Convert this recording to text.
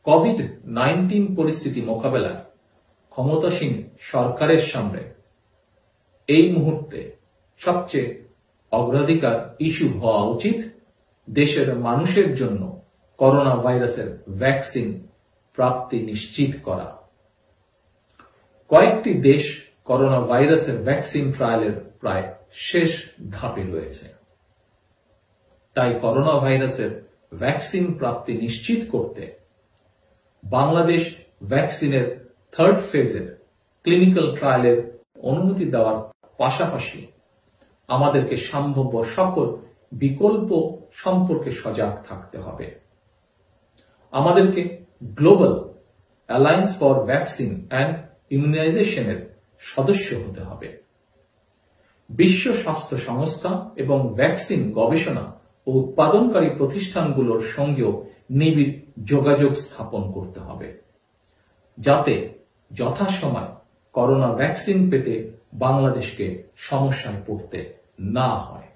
COVID-19 পরিস্থিতি মোকাবেলায় ক্ষমতাসীন সরকারের সামনে এই মুহূর্তে সবচেয়ে অগ্রাধিকার ইস্যু হওয়া উচিত দেশের মানুষের জন্য করোনা ভাইরাসের ভ্যাকসিন প্রাপ্তি নিশ্চিত করা। কয়েকটি দেশ করোনা ভাইরাসের ভ্যাকসিন ট্রায়ালের প্রায় শেষ ধাপে রয়েছে। তাই করোনা ভাইরাসের ভ্যাকসিন প্রাপ্তি নিশ্চিত করতে বাংলাদেশ ভ্যাকসিনের থার্ড ফেজের ক্লিনিক্যাল ট্রায়ালের অনুমতি দেওয়ার পাশাপাশি আমাদেরকে সম্ভাব্য সকল বিকল্প সম্পর্কে সজাগ থাকতে হবে। আমাদেরকে global alliance for vaccine and ইমিউনাইজেশনের সদস্য হতে হবে। বিশ্ব স্বাস্থ্য সংস্থা এবং ভ্যাকসিন গবেষণা ও উৎপাদনকারী প্রতিষ্ঠানগুলোর সঙ্গেও নিবিড় যোগাযোগ স্থাপন করতে হবে, যাতে যথাসময়ে করোনা ভ্যাকসিন পেতে বাংলাদেশকে সমস্যায় পড়তে না হয়।